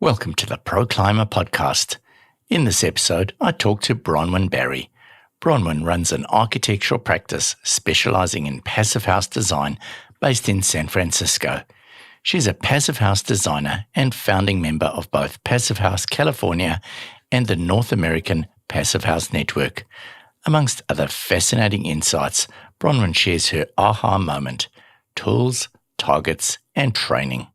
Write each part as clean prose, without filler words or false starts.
Welcome to the Clima podcast. In this episode, I talk to Bronwyn Barry. Bronwyn runs an architectural practice specializing in passive house design based in San Francisco. She's a passive house designer and founding member of both Passive House California and the North American Passive House Network. Amongst other fascinating insights, Bronwyn shares her aha moment, tools, targets, and training.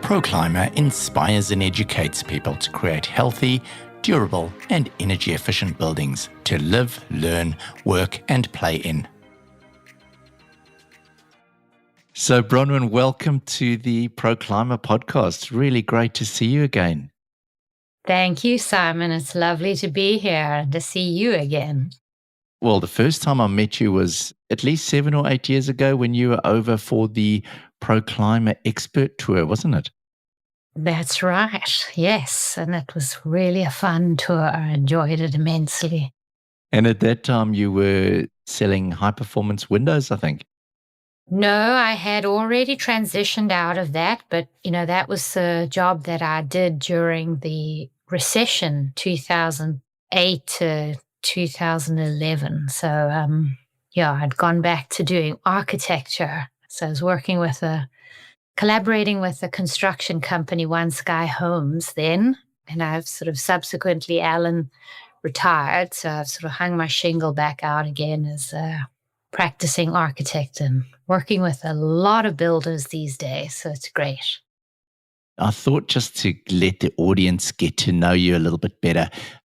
Clima inspires and educates people to create healthy, durable, and energy-efficient buildings to live, learn, work, and play in. So, Bronwyn, welcome to the Clima podcast. Really great to see you again. Thank you, Simon. It's lovely to be here and to see you again. Well, the first time I met you was at least 7 or 8 years ago when you were over for the Clima Expert Tour, wasn't it? That's right, yes. And it was really a fun tour. I enjoyed it immensely. And at that time, you were selling high-performance windows, I think. No, I had already transitioned out of that, but, that was a job that I did during the recession, 2008 to 2011. So, I'd gone back to doing architecture. So I was collaborating with a construction company, One Sky Homes then, and I've sort of subsequently, Alan retired, so I've sort of hung my shingle back out again as a practicing architect and working with a lot of builders these days, so it's great. I thought just to let the audience get to know you a little bit better,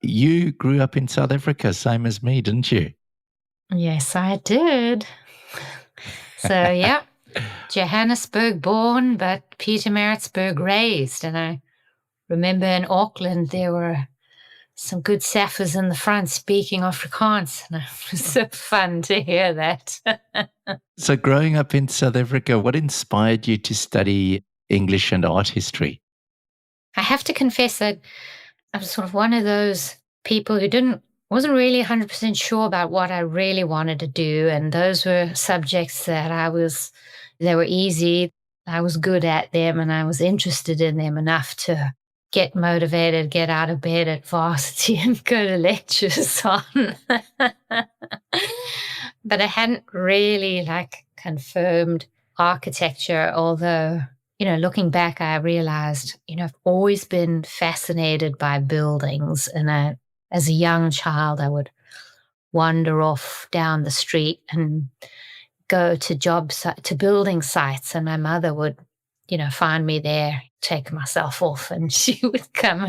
you grew up in South Africa, same as me, didn't you? Yes, I did. So, yeah. Johannesburg born, but Pietermaritzburg raised. And I remember in Auckland, there were some good Saffers in the front speaking Afrikaans. And it was so fun to hear that. So growing up in South Africa, what inspired you to study English and art history? I have to confess that I was sort of one of those people who wasn't really 100% sure about what I really wanted to do. And those were subjects that they were easy. I was good at them and I was interested in them enough to get motivated, get out of bed at varsity and go to lectures on. But I hadn't really confirmed architecture, although, looking back, I realized, I've always been fascinated by buildings. And as a young child, I would wander off down the street and go to building sites, and my mother would, find me there, take myself off, and she would come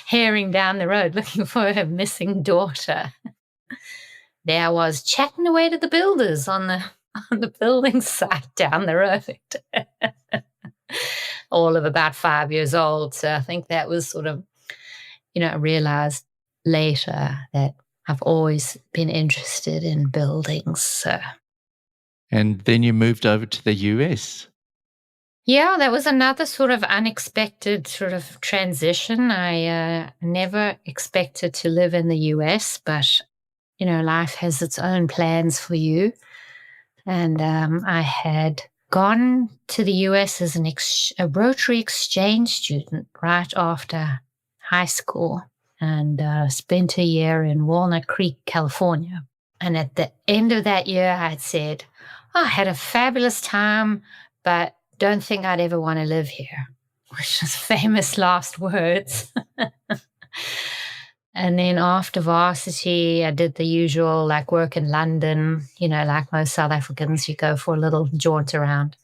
herring down the road looking for her missing daughter. There I was chatting away to the builders on the building site down the road. All of about 5 years old. So I think that was sort of, I realized later that I've always been interested in buildings. So. And then you moved over to the US. Yeah, that was another sort of unexpected sort of transition. I never expected to live in the US, but, life has its own plans for you. And I had gone to the US as a Rotary exchange student right after high school and spent a year in Walnut Creek, California. And at the end of that year, I'd said, I had a fabulous time, but don't think I'd ever want to live here, which was famous last words. And then after varsity, I did the usual, work in London, like most South Africans, you go for a little jaunt around,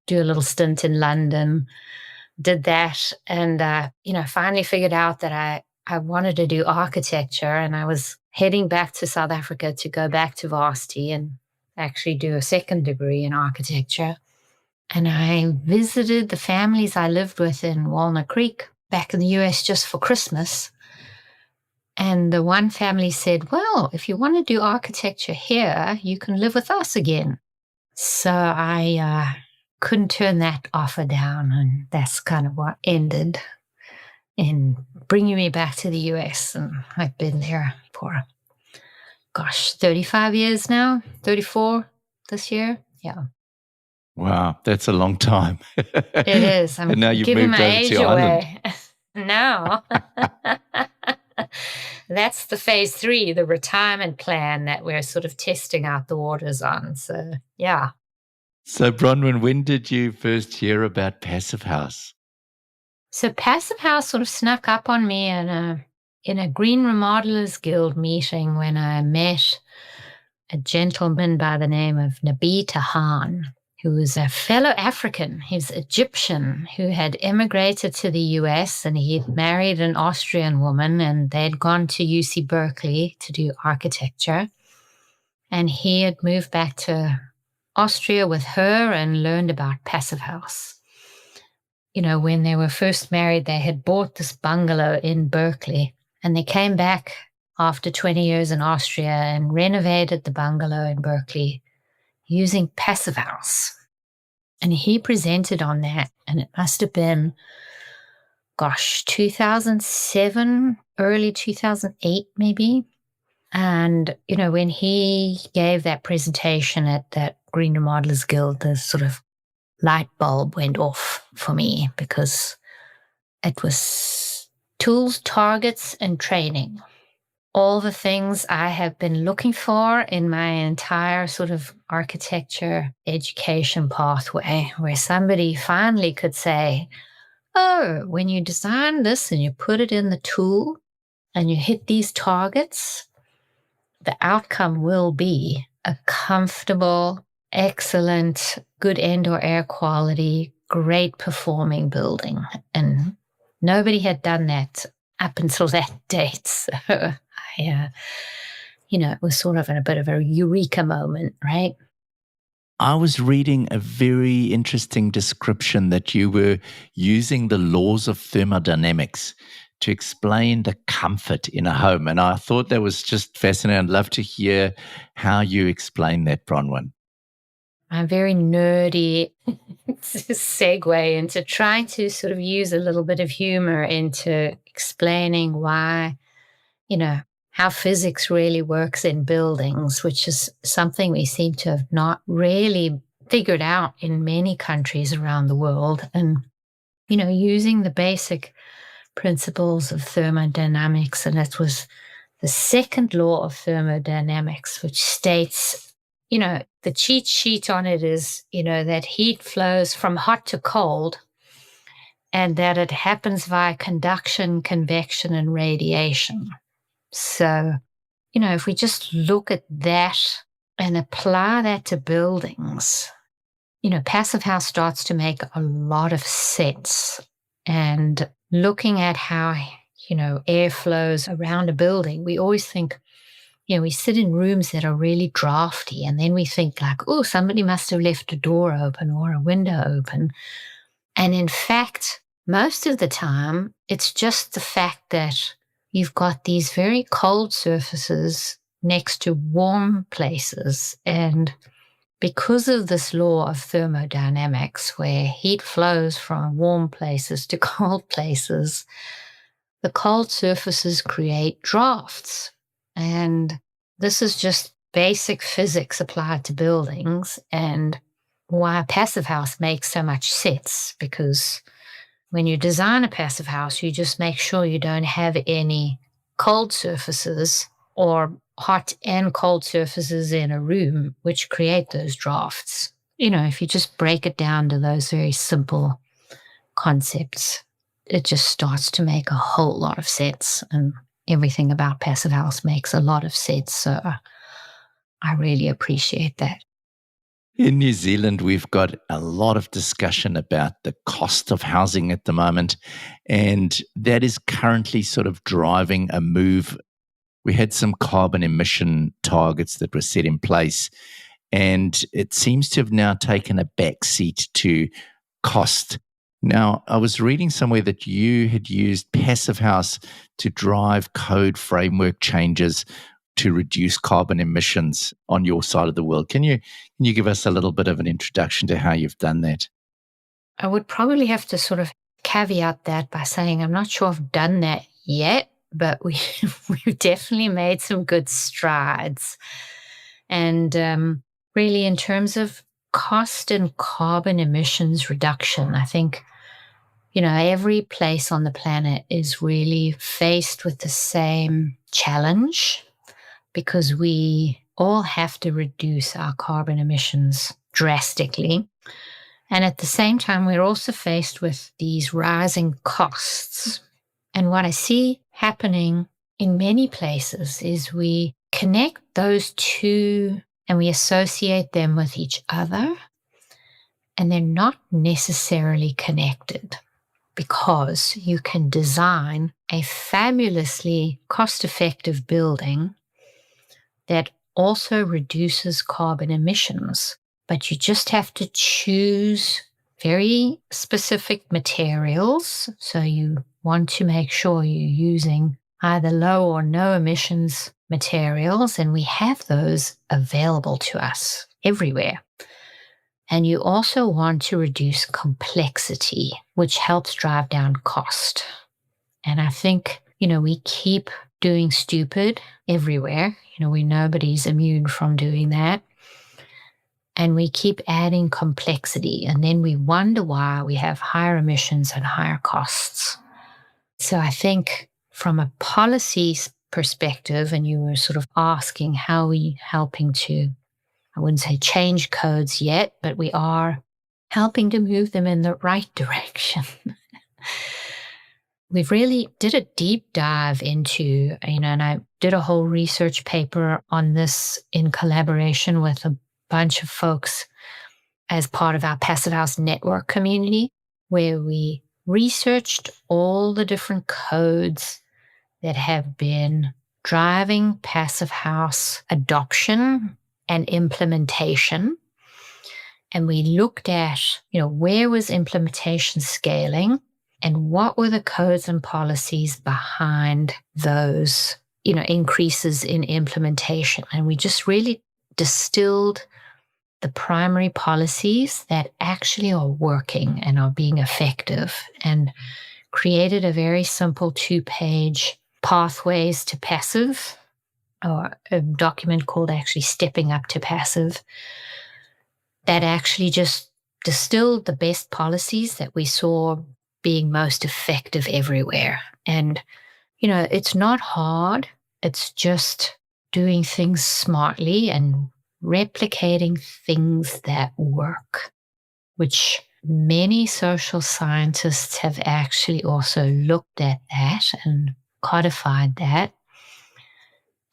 do a little stint in London, did that. And, finally figured out that I wanted to do architecture, and I was heading back to South Africa to go back to varsity and actually do a second degree in architecture. And I visited the families I lived with in Walnut Creek back in the US just for Christmas. And the one family said, well, if you want to do architecture here, you can live with us again. So I couldn't turn that offer down. And that's kind of what ended in bringing me back to the US. And I've been there for 35 years now, 34 this year. Yeah. Wow, that's a long time. It is. I'm And now you've giving moved my over to age your island. away. No. That's the phase 3, the retirement plan that we're sort of testing out the waters on. So, yeah. So, Bronwyn, when did you first hear about Passive House? So Passive House sort of snuck up on me in a Green Remodelers Guild meeting when I met a gentleman by the name of Nabi Tahan, who was a fellow African. He's Egyptian who had emigrated to the US, and he'd married an Austrian woman, and they'd gone to UC Berkeley to do architecture. And he had moved back to Austria with her and learned about Passive House. You know, when they were first married, they had bought this bungalow in Berkeley, and they came back after 20 years in Austria and renovated the bungalow in Berkeley using Passive House. And he presented on that, and it must have been, 2007, early 2008 maybe. And, you know, when he gave that presentation at that Green Remodelers Guild, the sort of light bulb went off for me, because it was tools, targets, and training. All the things I have been looking for in my entire sort of architecture education pathway, where somebody finally could say, oh, when you design this and you put it in the tool and you hit these targets, the outcome will be a comfortable, excellent, good indoor air quality, great performing building. And nobody had done that up until that date. So it was sort of a bit of a eureka moment, right? I was reading a very interesting description that you were using the laws of thermodynamics to explain the comfort in a home. And I thought that was just fascinating. I'd love to hear how you explain that, Bronwyn. I'm very nerdy segue into trying to sort of use a little bit of humor into explaining why, how physics really works in buildings, which is something we seem to have not really figured out in many countries around the world. And, using the basic principles of thermodynamics, and it was the second law of thermodynamics, which states, the cheat sheet on it is, that heat flows from hot to cold, and that it happens via conduction, convection, and radiation. So, if we just look at that and apply that to buildings, Passive House starts to make a lot of sense. And looking at how, air flows around a building, we always think, we sit in rooms that are really drafty, and then we think like, oh, somebody must have left a door open or a window open. And in fact, most of the time, it's just the fact that you've got these very cold surfaces next to warm places. And because of this law of thermodynamics, where heat flows from warm places to cold places, the cold surfaces create drafts. And this is just basic physics applied to buildings, and why Passive House makes so much sense, because when you design a Passive House, you just make sure you don't have any cold surfaces or hot and cold surfaces in a room, which create those drafts. If you just break it down to those very simple concepts, it just starts to make a whole lot of sense. And everything about Passive House makes a lot of sense. So I really appreciate that. In New Zealand, we've got a lot of discussion about the cost of housing at the moment, and that is currently sort of driving a move. We had some carbon emission targets that were set in place, and it seems to have now taken a backseat to cost. Now, I was reading somewhere that you had used Passive House to drive code framework changes to reduce carbon emissions on your side of the world. Can you give us a little bit of an introduction to how you've done that? I would probably have to sort of caveat that by saying I'm not sure I've done that yet, but we've definitely made some good strides. And really, in terms of cost and carbon emissions reduction. I think, every place on the planet is really faced with the same challenge because we all have to reduce our carbon emissions drastically. And at the same time, we're also faced with these rising costs. And what I see happening in many places is we connect those two and we associate them with each other, and they're not necessarily connected, because you can design a fabulously cost-effective building that also reduces carbon emissions, but you just have to choose very specific materials. So you want to make sure you're using either low or no emissions materials, and we have those available to us everywhere. And you also want to reduce complexity, which helps drive down cost. And I think, we keep doing stupid everywhere. Nobody's immune from doing that. And we keep adding complexity. And then we wonder why we have higher emissions and higher costs. So I think from a policy perspective, and you were sort of asking how we helping to, I wouldn't say change codes yet, but we are helping to move them in the right direction. We've really did a deep dive into, and I did a whole research paper on this in collaboration with a bunch of folks as part of our Passive House network community, where we researched all the different codes that have been driving Passive House adoption and implementation. And we looked at, where was implementation scaling and what were the codes and policies behind those, increases in implementation. And we just really distilled the primary policies that actually are working and are being effective, and created a very simple 2-page pathways to passive, or a document called actually Stepping Up to Passive, that actually just distilled the best policies that we saw being most effective everywhere. And, it's not hard. It's just doing things smartly and replicating things that work, which many social scientists have actually also looked at that and codified that.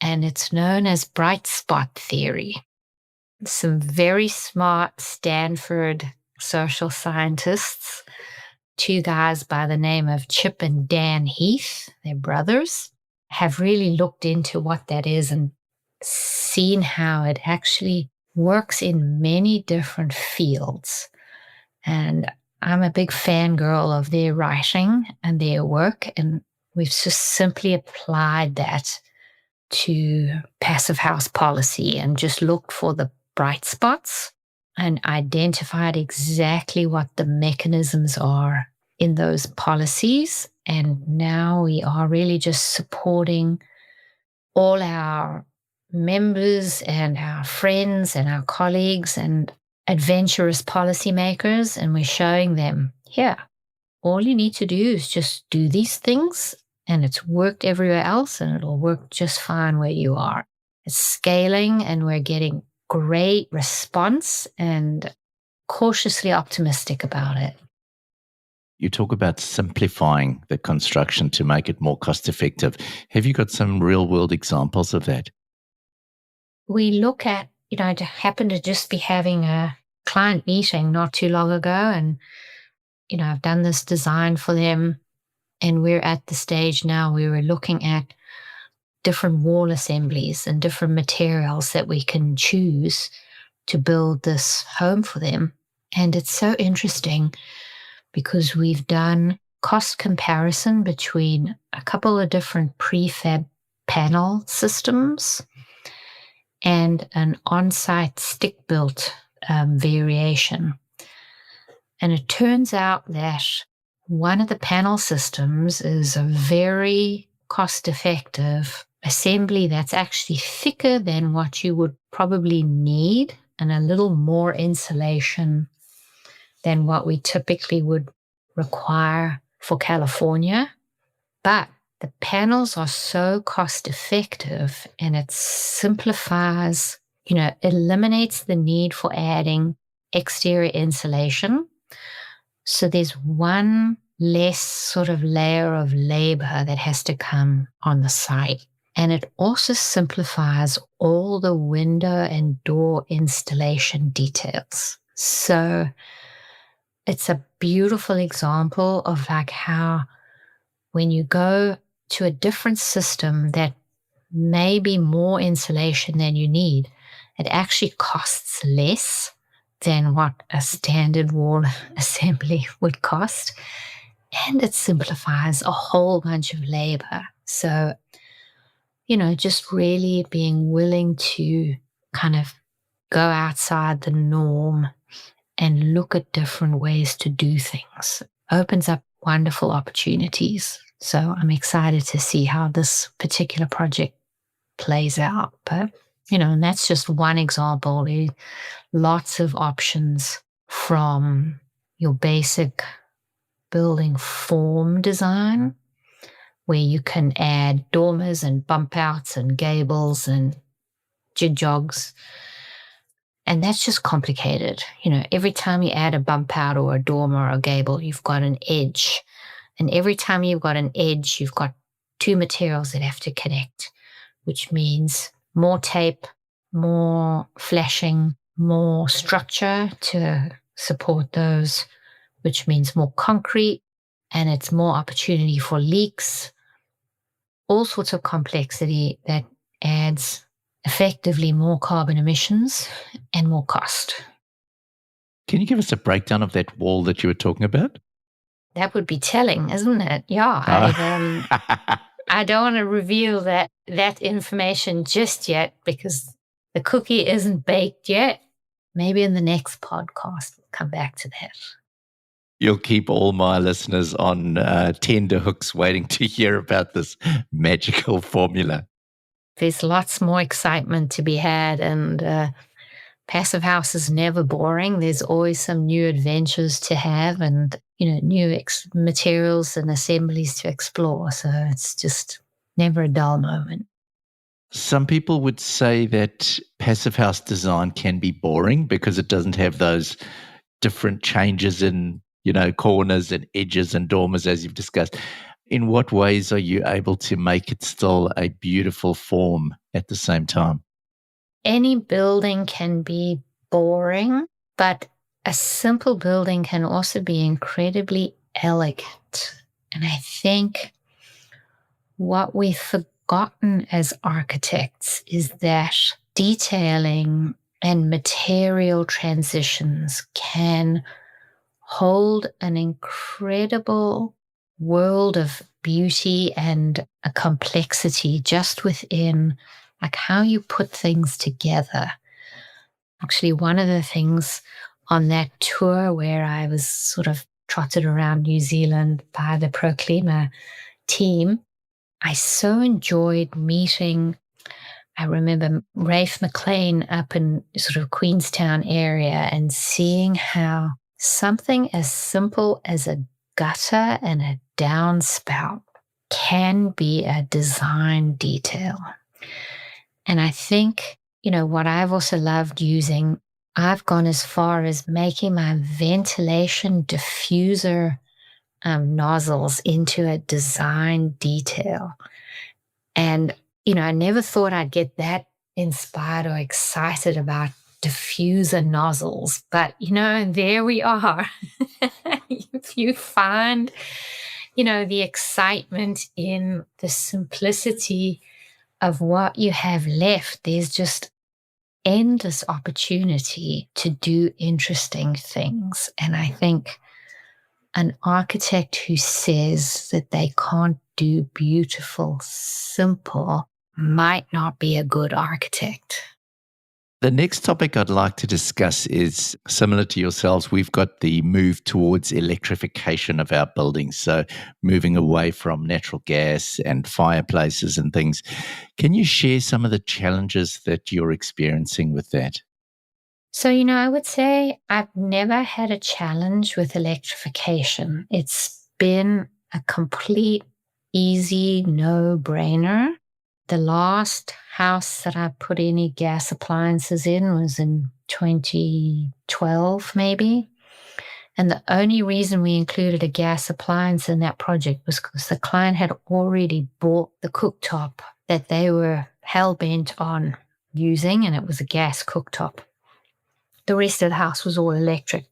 And it's known as bright spot theory. Some very smart Stanford social scientists, 2 guys by the name of Chip and Dan Heath, they're brothers, have really looked into what that is and seen how it actually works in many different fields. And I'm a big fangirl of their writing and their work, and we've just simply applied that to Passive House policy and just looked for the bright spots and identified exactly what the mechanisms are in those policies. And now we are really just supporting all our members and our friends and our colleagues and adventurous policymakers, and we're showing them, here, all you need to do is just do these things, and it's worked everywhere else, and it'll work just fine where you are. It's scaling, and we're getting great response and cautiously optimistic about it. You talk about simplifying the construction to make it more cost effective. Have you got some real world examples of that? We look at, I happened to just be having a client meeting not too long ago, and, I've done this design for them, and we're at the stage now where we're looking at different wall assemblies and different materials that we can choose to build this home for them. And it's so interesting because we've done cost comparison between a couple of different prefab panel systems and an on-site stick-built variation. And it turns out that one of the panel systems is a very cost-effective assembly that's actually thicker than what you would probably need and a little more insulation than what we typically would require for California. But the panels are so cost effective, and it simplifies, eliminates the need for adding exterior insulation. So there's one less sort of layer of labor that has to come on the site. And it also simplifies all the window and door installation details. So it's a beautiful example of like how when you go to a different system that may be more insulation than you need, it actually costs less than what a standard wall assembly would cost. And it simplifies a whole bunch of labor. So, just really being willing to kind of go outside the norm and look at different ways to do things opens up wonderful opportunities. So I'm excited to see how this particular project plays out. But, and that's just one example. There are lots of options from your basic building form design, where you can add dormers and bump outs and gables and jig-jogs. And that's just complicated. Every time you add a bump out or a dormer or a gable, you've got an edge. And every time you've got an edge, you've got two materials that have to connect, which means more tape, more flashing, more structure to support those, which means more concrete, and it's more opportunity for leaks, all sorts of complexity that adds effectively more carbon emissions and more cost. Can you give us a breakdown of that wall that you were talking about? That would be telling, isn't it? Yeah. I don't want to reveal that information just yet because the cookie isn't baked yet. Maybe in the next podcast, we'll come back to that. You'll keep all my listeners on tender hooks waiting to hear about this magical formula. There's lots more excitement to be had, and Passive House is never boring. There's always some new adventures to have and, new materials and assemblies to explore. So it's just never a dull moment. Some people would say that Passive House design can be boring because it doesn't have those different changes in, corners and edges and dormers, as you've discussed. In what ways are you able to make it still a beautiful form at the same time? Any building can be boring, but a simple building can also be incredibly elegant. And I think what we've forgotten as architects is that detailing and material transitions can hold an incredible world of beauty and a complexity just within like how you put things together. Actually, one of the things on that tour where I was sort of trotted around New Zealand by the Clima team, I so enjoyed meeting, I remember Rafe McLean up in sort of Queenstown area and seeing how something as simple as a gutter and a downspout can be a design detail. And I think, what I've also loved using, I've gone as far as making my ventilation diffuser nozzles into a design detail. And, I never thought I'd get that inspired or excited about diffuser nozzles, but, there we are. If you find, the excitement in the simplicity of what you have left, there's just endless opportunity to do interesting things. And I think an architect who says that they can't do beautiful, simple, might not be a good architect. The next topic I'd like to discuss is similar to yourselves. We've got the move towards electrification of our buildings, so moving away from natural gas and fireplaces and things. Can you share some of the challenges that you're experiencing with that? So, I would say I've never had a challenge with electrification. It's been a complete, easy, no-brainer. The last house that I put any gas appliances in was in 2012, maybe. And the only reason we included a gas appliance in that project was because the client had already bought the cooktop that they were hell-bent on using, and it was a gas cooktop. The rest of the house was all electric,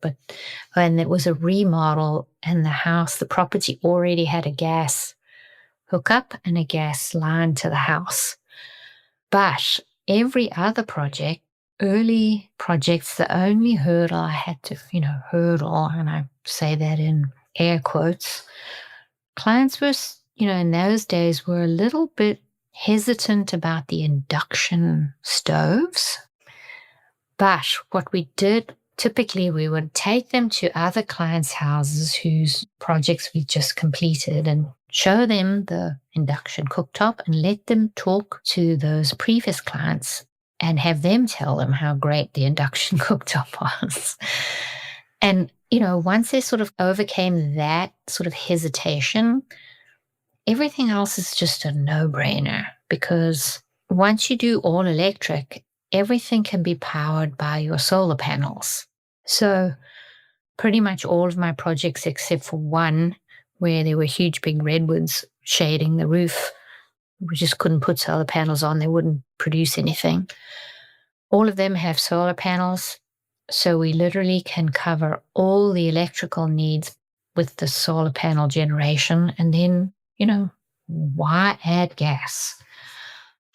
and it was a remodel, and the property already had a gas hookup and a gas line to the house. But every other project, early projects, the only hurdle I had to, hurdle, and I say that in air quotes, clients were, in those days were a little bit hesitant about the induction stoves. But what we did, typically we would take them to other clients' houses whose projects we just completed and show them the induction cooktop and let them talk to those previous clients and have them tell them how great the induction cooktop was. And, once they sort of overcame that sort of hesitation, everything else is just a no-brainer, because once you do all electric, everything can be powered by your solar panels. So pretty much all of my projects, except for one where there were huge big redwoods shading the roof, we just couldn't put solar panels on. They wouldn't produce anything. All of them have solar panels. So we literally can cover all the electrical needs with the solar panel generation. And then, why add gas?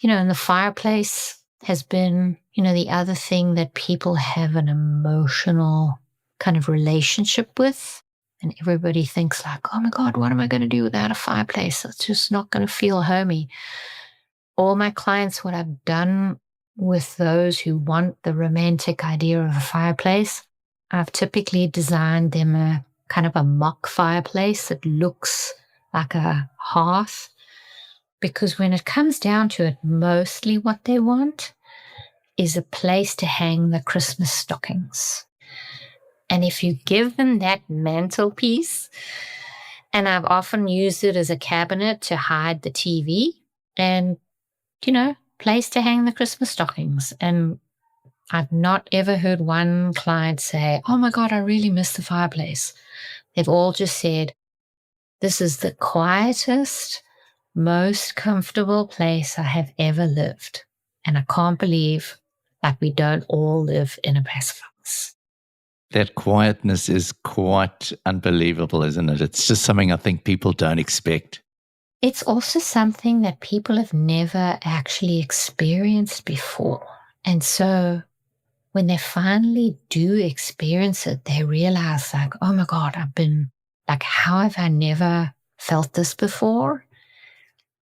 And the fireplace has been, the other thing that people have an emotional kind of relationship with. And everybody thinks like, oh my God, what am I going to do without a fireplace? It's just not going to feel homey. All my clients, what I've done with those who want the romantic idea of a fireplace, I've typically designed them a kind of a mock fireplace that looks like a hearth. Because when it comes down to it, mostly what they want is a place to hang the Christmas stockings. And if you give them that mantelpiece, and I've often used it as a cabinet to hide the TV and, place to hang the Christmas stockings. And I've not ever heard one client say, oh my God, I really miss the fireplace. They've all just said, this is the quietest, most comfortable place I have ever lived. And I can't believe that we don't all live in a passive house. That quietness is quite unbelievable, isn't it? It's just something I think people don't expect. It's also something that people have never actually experienced before. And so when they finally do experience it, they realize like, oh my God, how have I never felt this before?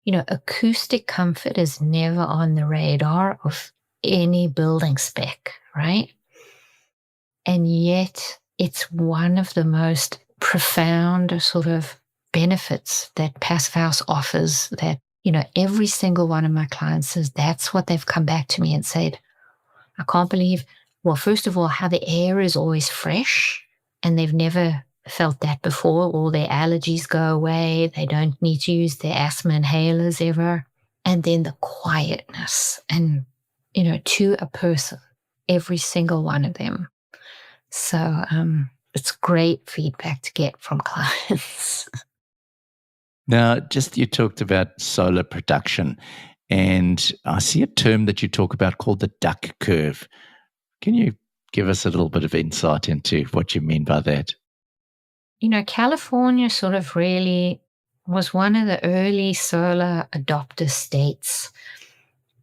Acoustic comfort is never on the radar of any building spec, right? And yet it's one of the most profound sort of benefits that Passive House offers that, every single one of my clients says that's what they've come back to me and said. I can't believe, well, first of all, how the air is always fresh and they've never felt that before. All their allergies go away. They don't need to use their asthma inhalers ever. And then the quietness and, to a person, every single one of them. So it's great feedback to get from clients. Now, you talked about solar production, and I see a term that you talk about called the duck curve. Can you give us a little bit of insight into what you mean by that? California sort of really was one of the early solar adopter states.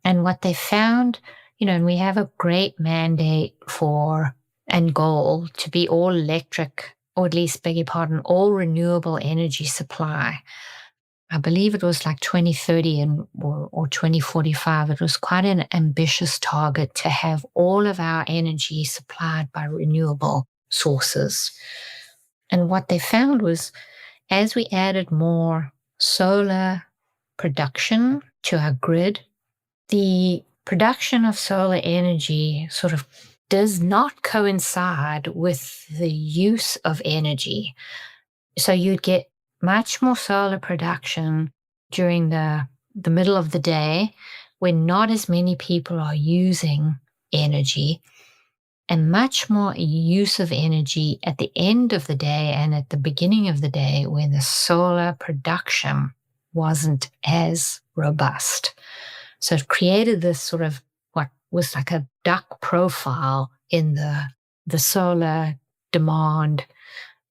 And what they found, and we have a great mandate and goal to be all electric, or at least, all renewable energy supply. I believe it was like 2030 or 2045. It was quite an ambitious target to have all of our energy supplied by renewable sources. And what they found was as we added more solar production to our grid, the production of solar energy sort of does not coincide with the use of energy. So you'd get much more solar production during the middle of the day when not as many people are using energy, and much more use of energy at the end of the day and at the beginning of the day when the solar production wasn't as robust. So it created this sort of what was like a duck profile in the solar demand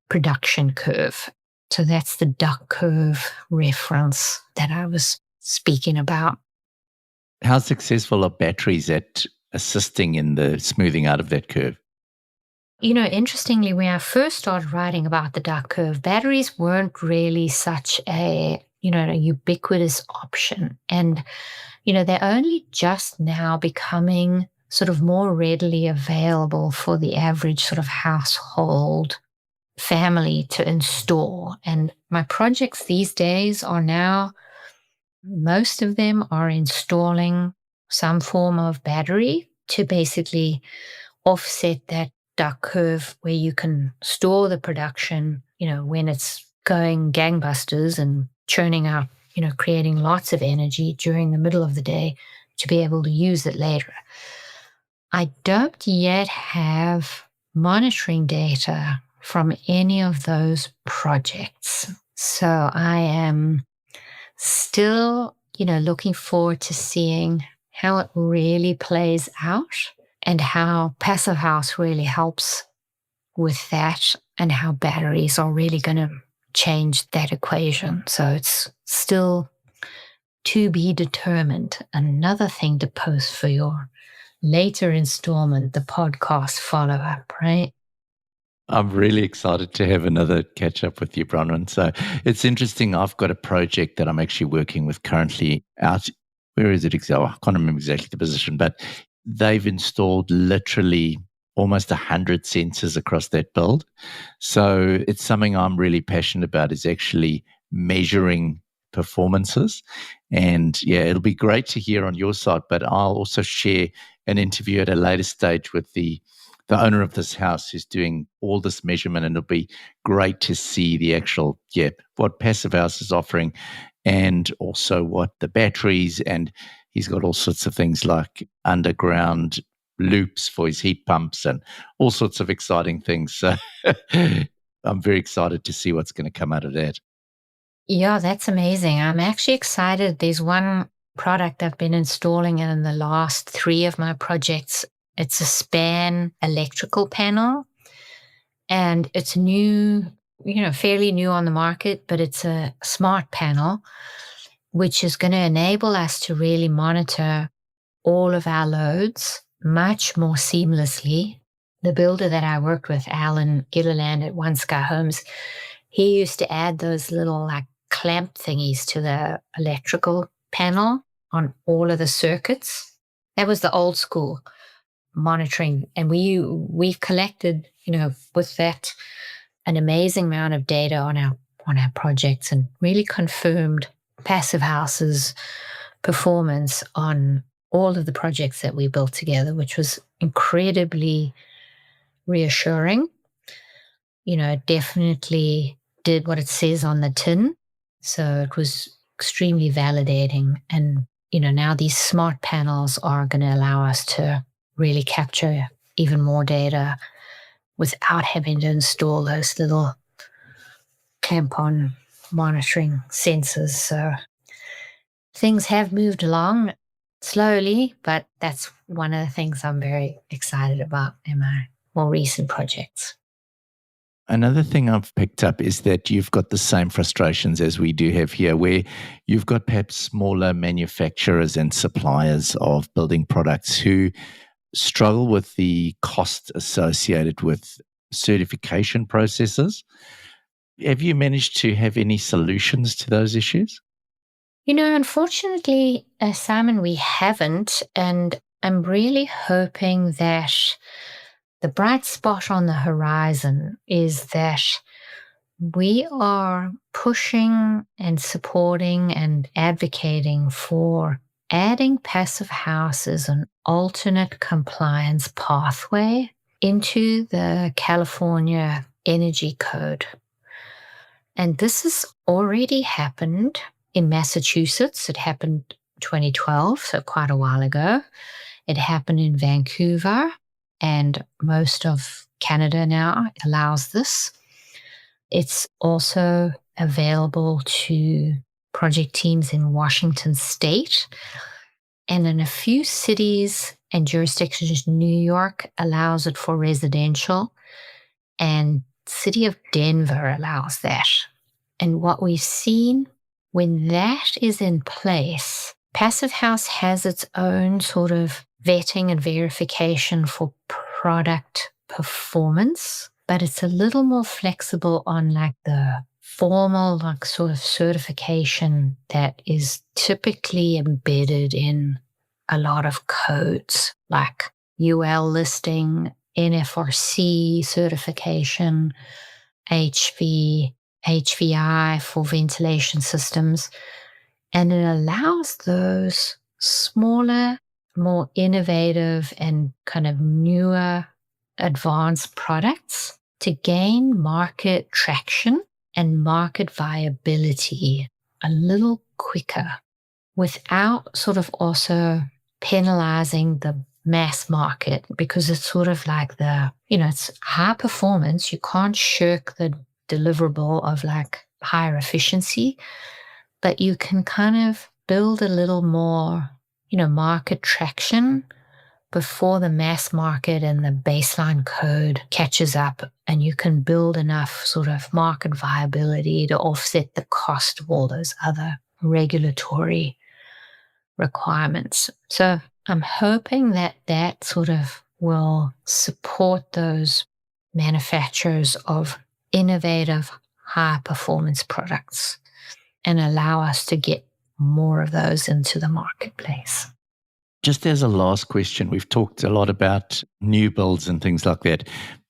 production curve. So that's the duck curve reference that I was speaking about. How successful are batteries at assisting in the smoothing out of that curve? Interestingly, when I first started writing about the duck curve, batteries weren't really such a ubiquitous option. And, they're only just now becoming sort of more readily available for the average sort of household family to install. And my projects these days are now, most of them are installing some form of battery to basically offset that duck curve where you can store the production, when it's going gangbusters and churning out, creating lots of energy during the middle of the day to be able to use it later. I don't yet have monitoring data from any of those projects. So I am still, looking forward to seeing how it really plays out and how Passive House really helps with that and how batteries are really going to change that equation. So it's still to be determined. Another thing to post for your later installment, the podcast follow-up, right? I'm really excited to have another catch up with you, Bronwyn. So it's interesting. I've got a project that I'm actually working with currently out. Where is it exactly? I can't remember exactly the position, but they've installed literally almost 100 sensors across that build. So it's something I'm really passionate about, is actually measuring performances. And yeah, it'll be great to hear on your side, but I'll also share an interview at a later stage with the owner of this house who's doing all this measurement, and it'll be great to see the actual, what Passive House is offering, and also what the batteries, and he's got all sorts of things like underground loops for his heat pumps and all sorts of exciting things. So I'm very excited to see what's going to come out of that. Yeah, that's amazing. I'm actually excited. There's one product I've been installing in the last 3 of my projects. It's a span electrical panel, and it's new, fairly new on the market, but it's a smart panel, which is going to enable us to really monitor all of our loads much more seamlessly. The builder that I worked with, Alan Gilliland at One Sky Homes, he used to add those little like clamp thingies to the electrical panel on all of the circuits. That was the old school monitoring. And we've collected, with that, an amazing amount of data on our projects and really confirmed Passive House's performance on all of the projects that we built together, which was incredibly reassuring. It definitely did what it says on the tin. So it was extremely validating. And, now these smart panels are going to allow us to really capture even more data without having to install those little clamp-on monitoring sensors. So things have moved along slowly, but that's one of the things I'm very excited about in my more recent projects. Another thing I've picked up is that you've got the same frustrations as we do have here, where you've got perhaps smaller manufacturers and suppliers of building products who struggle with the cost associated with certification processes. Have you managed to have any solutions to those issues? Unfortunately, Simon, we haven't. And I'm really hoping that the bright spot on the horizon is that we are pushing and supporting and advocating for adding Passive House as an alternate compliance pathway into the California Energy Code. And this has already happened in Massachusetts. It happened 2012, so quite a while ago. It happened in Vancouver, and most of Canada now allows this. It's also available to project teams in Washington State. And in a few cities and jurisdictions, New York allows it for residential, and City of Denver allows that. And what we've seen when that is in place, Passive House has its own sort of vetting and verification for product performance, but it's a little more flexible on like the formal like sort of certification that is typically embedded in a lot of codes like UL listing, NFRC certification, HVI for ventilation systems. And it allows those smaller, more innovative and kind of newer advanced products to gain market traction and market viability a little quicker without sort of also penalizing the mass market, because it's sort of like it's high performance. You can't shirk the deliverable of like higher efficiency, but you can kind of build a little more, market traction before the mass market and the baseline code catches up, and you can build enough sort of market viability to offset the cost of all those other regulatory requirements. So I'm hoping that sort of will support those manufacturers of innovative, high-performance products and allow us to get more of those into the marketplace. Just as a last question, we've talked a lot about new builds and things like that,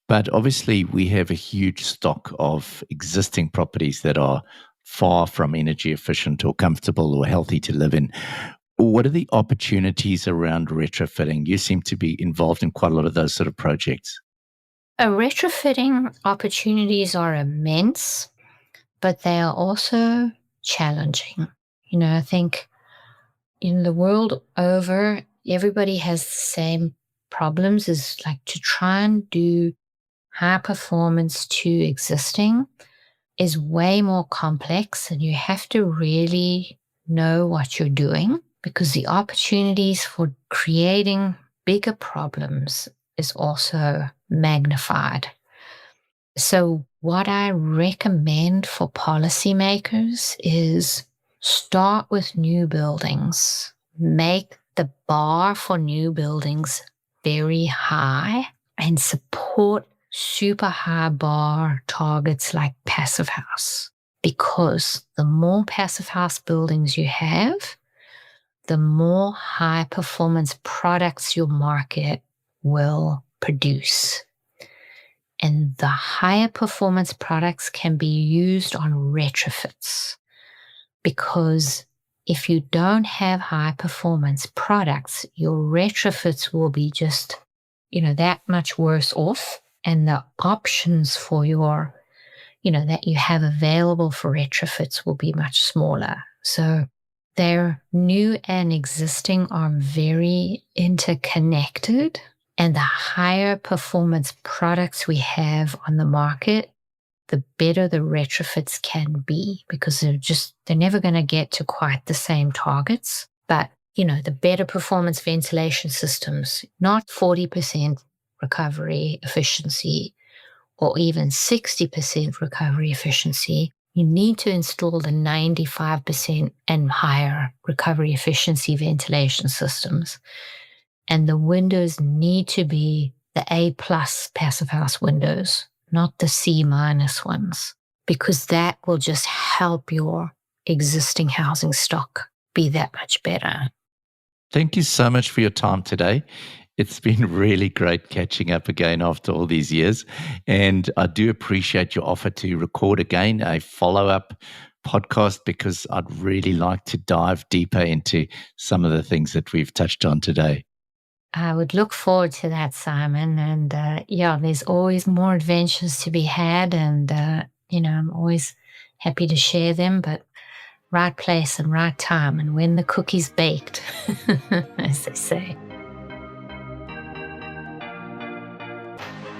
but obviously we have a huge stock of existing properties that are far from energy efficient or comfortable or healthy to live in. What are the opportunities around retrofitting? You seem to be involved in quite a lot of those sort of projects. Retrofitting opportunities are immense, but they are also challenging. I think in the world over, everybody has the same problems, is like to try and do high performance to existing is way more complex, and you have to really know what you're doing, because the opportunities for creating bigger problems is also magnified. So what I recommend for policymakers is start with new buildings, make the bar for new buildings very high, and support super high bar targets like Passive House. Because the more Passive House buildings you have, the more high performance products your market will produce. And the higher performance products can be used on retrofits, because if you don't have high performance products, your retrofits will be just, that much worse off. And the options for your, that you have available for retrofits will be much smaller. So their new and existing are very interconnected. And the higher performance products we have on the market, the better the retrofits can be, because they're never going to get to quite the same targets. But, the better performance ventilation systems, not 40% recovery efficiency or even 60% recovery efficiency. You need to install the 95% and higher recovery efficiency ventilation systems. And the windows need to be the A+ Passive House windows, not the C- ones, because that will just help your existing housing stock be that much better. Thank you so much for your time today. It's been really great catching up again after all these years. And I do appreciate your offer to record again a follow-up podcast because I'd really like to dive deeper into some of the things that we've touched on today. I would look forward to that, Simon. And there's always more adventures to be had. And, I'm always happy to share them, but right place and right time, and when the cookie's baked, as they say.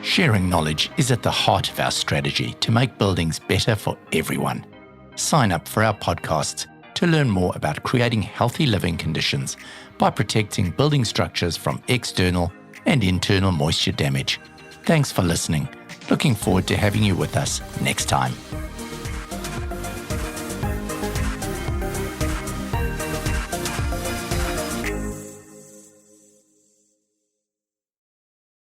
Sharing knowledge is at the heart of our strategy to make buildings better for everyone. Sign up for our podcasts to learn more about creating healthy living conditions by protecting building structures from external and internal moisture damage. Thanks for listening. Looking forward to having you with us next time.